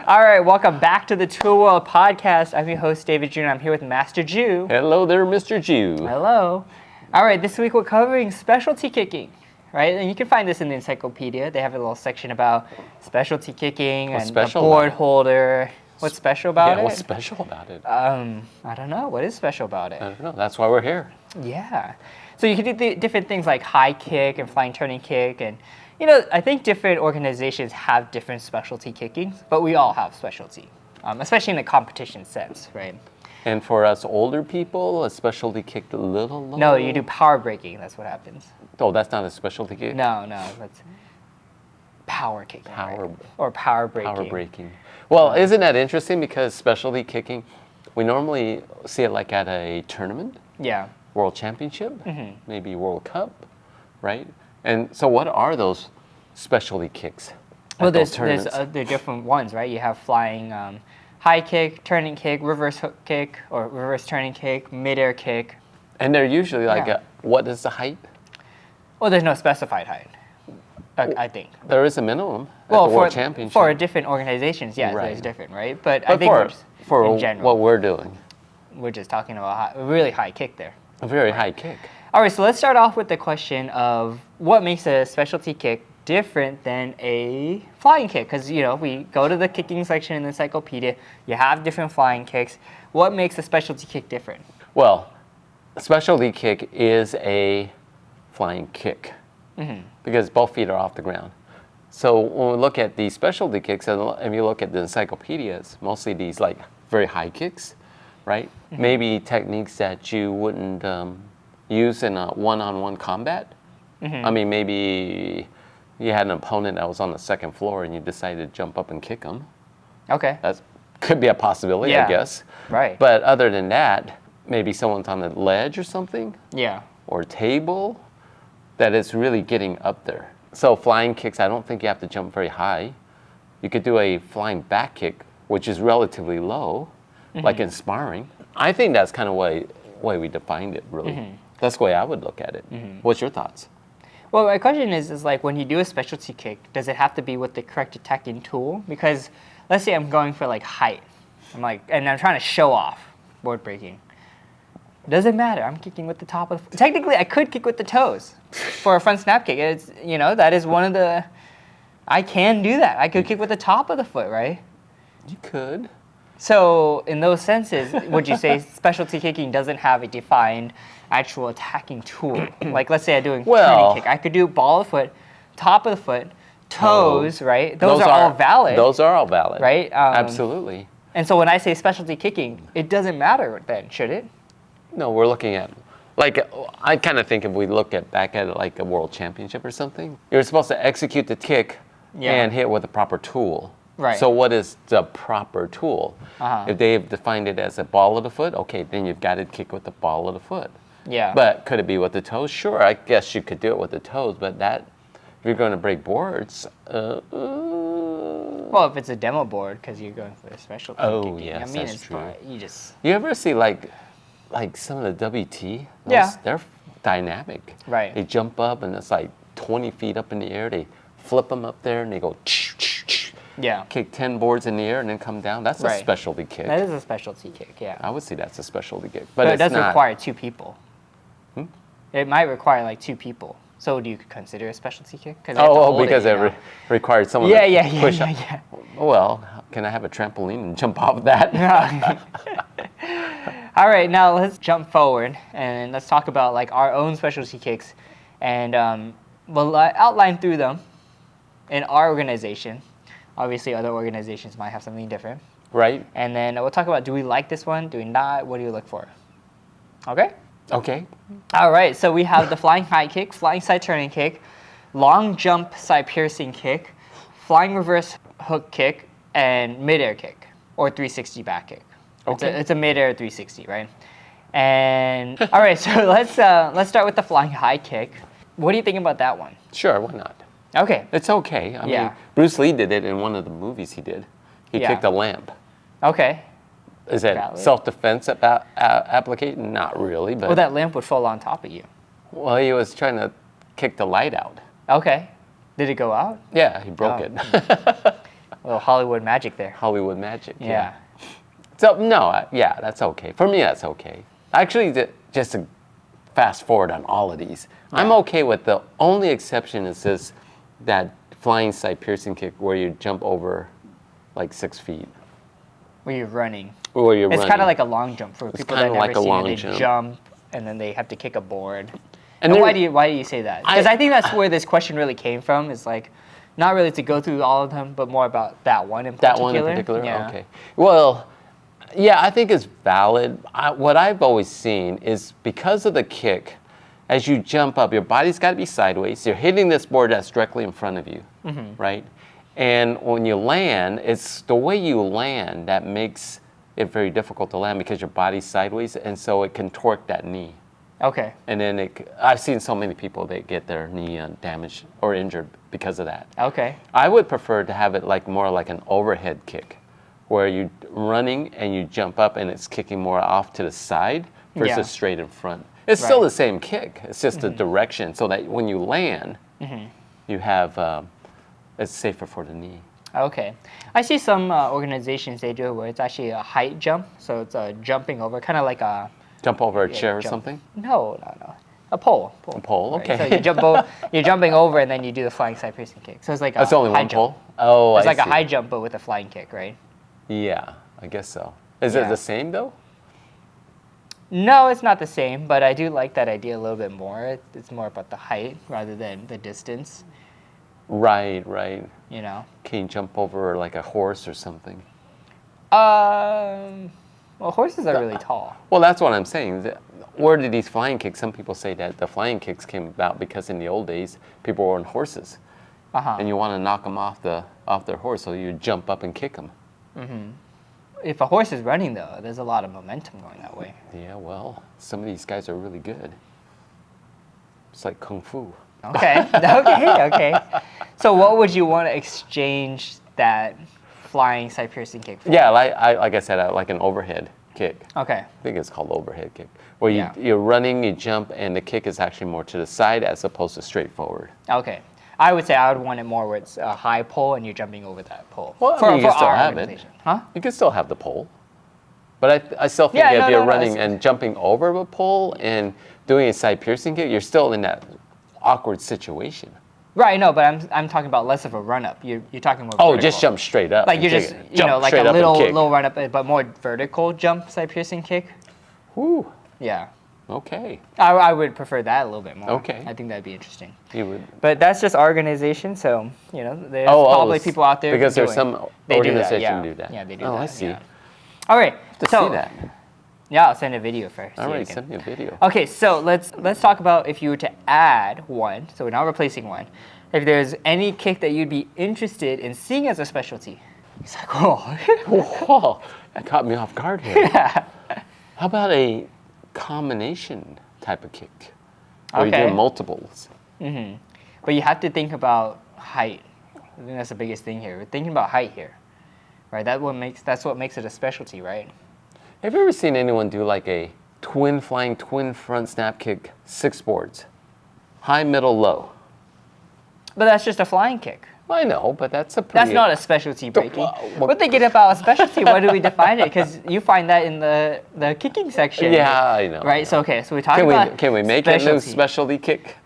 All right, welcome back to the Tool World Podcast. I'm your host, David Jr. I'm here with Master Jew. Hello there, Mr. Jew. Hello. All right, this week we're covering specialty kicking, right? And you can find this in the encyclopedia. They have a little section about specialty kicking and the board holder. What's special about it? What's special about it? I don't know. What is special about it? I don't know. That's why we're here. Yeah. So you can do different things like high kick and flying turning kick. And, you know, I think different organizations have different specialty kickings, but we all have specialty, especially in the competition sense, right? And for us older people, a specialty kick a little low? No, you do power breaking. That's what happens. Oh, that's not a specialty kick? No, that's power kicking. Power. Right? Or power breaking. Power breaking. Well, isn't that interesting? Because specialty kicking, we normally see it like at a tournament. Yeah. World Championship, maybe World Cup, right? And so what are those specialty kicks? Well, there are different ones, right? You have flying high kick, turning kick, reverse hook kick, or reverse turning kick, midair kick. And they're usually like, what is the height? Well, there's no specified height, I think. There is a minimum at the World Championship. For different organizations, yes, Right. there's different, right? But I think for in general, what we're doing, we're just talking about a really high kick there. a very high kick. All right, so let's start off with the question of what makes a specialty kick different than a flying kick? Because, you know, we go to the kicking section in the encyclopedia, you have different flying kicks. What makes a specialty kick different? Well, a specialty kick is a flying kick because both feet are off the ground. So when we look at these specialty kicks, and you look at the encyclopedias, mostly these like very high kicks, right? Maybe techniques that you wouldn't use in a one-on-one combat. I mean, maybe you had an opponent that was on the second floor and you decided to jump up and kick them. Okay. That could be a possibility, I guess. Right. But other than that, maybe someone's on the ledge or something. Yeah. Or table that is really getting up there. So flying kicks, I don't think you have to jump very high. You could do a flying back kick, which is relatively low, like in sparring. I think that's kind of way we defined it, really. That's the way I would look at it. What's your thoughts? Well, my question is like when you do a specialty kick, does it have to be with the correct attacking tool? Because let's say I'm going for like height. And I'm trying to show off board breaking. Doesn't matter. I'm kicking with the top of the... Technically, I could kick with the toes for a front snap kick. It's, you know, that is one of the... I can do that. I could kick with the top of the foot, right? You could. So in those senses, would you say specialty kicking doesn't have a defined actual attacking tool? Like let's say I'm doing turning kick. I could do ball of the foot, top of the foot, toes, right? Those are all valid. Those are all valid. Right? Absolutely. And so when I say specialty kicking, it doesn't matter then, should it? No, we're looking at, like, I kind of think if we look back at it like a world championship or something, you're supposed to execute the kick and hit with the proper tool. Right. So what is the proper tool? If they've defined it as a ball of the foot, okay, then you've got to kick with the ball of the foot. Yeah. But could it be with the toes? Sure, I guess you could do it with the toes, but if you're going to break boards, well, if it's a demo board, because you're going for a specialty kicking. Yes, I mean, that's true. You ever see like some of the WT? They're dynamic. Right. They jump up and it's like 20 feet up in the air. They flip them up there and they go kick 10 boards in the air and then come down. That's a specialty kick. That is a specialty kick, yeah. I would say that's a specialty kick. But it does require two people. It might require like two people. So do you consider a specialty kick? Because it required someone to push up. Yeah. Well, can I have a trampoline and jump off that? All right, now let's jump forward and let's talk about like our own specialty kicks, and we'll outline through them in our organization. Obviously, other organizations might have something different. Right. And then we'll talk about, do we like this one? Do we not? What do you look for? Okay? Okay. All right, so we have the flying high kick, flying side turning kick, long jump side piercing kick, flying reverse hook kick, and midair kick, or 360 back kick. Okay. It's a midair 360, right? And all right, so let's start with the flying high kick. What do you think about that one? Sure, why not? Okay. It's okay. I mean, Bruce Lee did it in one of the movies he did. He kicked a lamp. Okay. Is that self-defense application? Not really, but... Well, that lamp would fall on top of you. Well, he was trying to kick the light out. Okay. Did it go out? Yeah, he broke it. A little Hollywood magic there. Hollywood magic. Yeah. So no, yeah, that's okay. For me, that's okay. Actually, just to fast forward on all of these, I'm okay with the only exception is this that flying side piercing kick where you jump over like 6 feet. Where you're running. Or you're It's running. kind of like a long jump for people that kinda never like a seen long it. They jump. jump and then they have to kick a board. And And there- why do you say that? Because I think that's where this question really came from. Is like, not really to go through all of them, but more about that one in particular. That one in particular? Yeah. Okay. Well, yeah, I think it's valid. What I've always seen is because of the kick, as you jump up, your body's got to be sideways. You're hitting this board that's directly in front of you, right? And when you land, it's the way you land that makes it very difficult to land because your body's sideways, and so it can torque that knee. Okay. And then I've seen so many people that get their knee damaged or injured because of that. Okay. I would prefer to have it like more like an overhead kick, where you're running and you jump up and it's kicking more off to the side versus Yeah. straight in front. It's still Right. the same kick. It's just the direction, so that when you land, you have it's safer for the knee. Okay. I see some organizations, they do it where it's actually a height jump. So it's jumping over, kind of like a... Jump over a chair or jump. something. No. A pole. A pole, Right, okay. So you're jumping over and then you do the flying side piercing kick. So it's like That's a only high one jump. pole. Oh, It's I like a see. high jump, but with a flying kick, right? Yeah, I guess so. Is Yeah. it the same though? No, it's not the same, but I do like that idea a little bit more. It's more about the height rather than the distance, Right, right. you know. Can you jump over like a horse or something? Well, horses are really tall. Well, that's what I'm saying. Where did these flying kicks? Some people say that the flying kicks came about because in the old days people were on horses, Uh-huh. and you want to knock them off their horse, so you jump up and kick them. If a horse is running, though, there's a lot of momentum going that way. Yeah, well, some of these guys are really good. It's like kung fu. Okay, okay. So what would you want to exchange that flying side piercing kick for? Yeah, like I said, I like an overhead kick. Okay. I think it's called overhead kick, where Yeah. you're running, you jump, and the kick is actually more to the side as opposed to straight forward. Okay. I would say I would want it more where it's a high pole and you're jumping over that pole. Well, I mean, you can still our have it. organization. Huh? You can still have the pole. But I still think Yeah, if no, you're no, no, running it's- and jumping over a pole and doing a side piercing kick, you're still in that awkward situation. Right, no, but I'm talking about less of a run up. You're talking more. Oh, vertical. just jump straight up. Like and you're kick just it. you Jump know like straight a up and kick. little run up, but more vertical jump side piercing kick. Whew. Yeah, Okay. I would prefer that a little bit more. Okay. I think that'd be interesting. You would. But that's just our organization, so you know there's Oh, probably it's- people out there because there's doing- some they do that, organization yeah. do that. Yeah, they do Oh, that. I see. Yeah. All right. To so, see that. Yeah, I'll send a video first. All so you right, can- send me a video. Okay, so let's talk about if you were to add one. So we're not replacing one. If there's any kick that you'd be interested in seeing as a specialty. He's like, oh. Whoa, that caught me off guard here. Yeah. How about a combination type of kick? Where Okay. you do multiples. But you have to think about height. I think that's the biggest thing here. We're thinking about height here, right? That's what makes it a specialty, right? Have you ever seen anyone do like a twin front snap kick, 6 boards? High, middle, low. But that's just a flying kick. I know, but that's a pretty... That's not a specialty breaking. what- We're thinking about a specialty. Why do we define it? Because you find that in the kicking section. Yeah, I know. Right. So okay. So we're talking about Can we make it a new specialty. specialty kick?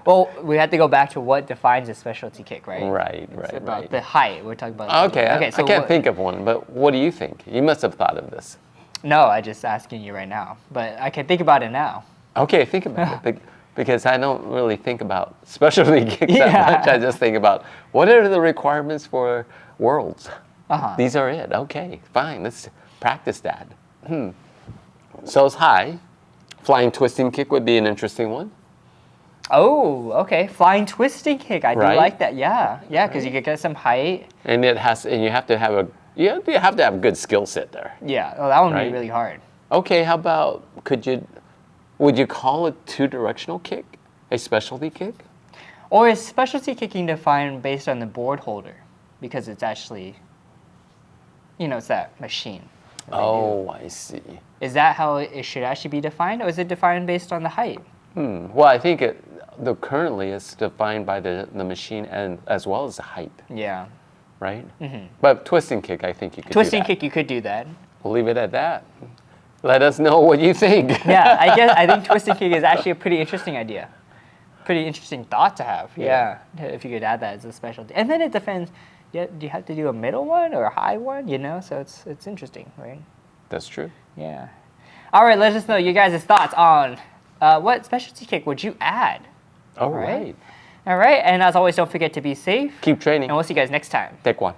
Well, we have to go back to what defines a specialty kick, right? Right, It's right, about right. the height. We're talking about. Okay, I So can't think of one, but what do you think? You must have thought of this. No, I'm just asking you right now. But I can think about it now. Okay, think about it. Because I don't really think about specialty kicks Yeah. that much. I just think about what are the requirements for worlds? Uh-huh. These are it. Okay, fine. Let's practice that. So it's high. Flying twisting kick would be an interesting one. Oh, okay. Flying twisting kick. I do Right? like that. Yeah, yeah, because you could get some height. And you have to have a good skill set there. Yeah. Oh, that one would Right. be really hard. Okay, how about would you call it two-directional kick? A specialty kick? Or is specialty kicking defined based on the board holder? Because it's actually, it's that machine. that they do. Oh, I see. Is that how it should actually be defined, or is it defined based on the height? Well, I think currently it's defined by the machine and as well as the height, Yeah. right? But twisting kick, I think you could Twisting do that. kick, you could do that. We'll leave it at that. Let us know what you think. Yeah, I think twisting kick is actually a pretty interesting idea. Pretty interesting thought to have. Yeah, if you could add that as a specialty. And then it depends. Yeah, do you have to do a middle one or a high one? You know, so it's interesting, right? That's true. Yeah. All right, let us know you guys' thoughts on what specialty kick would you add? All right. All right, and as always, don't forget to be safe. Keep training. And we'll see you guys next time. Take one.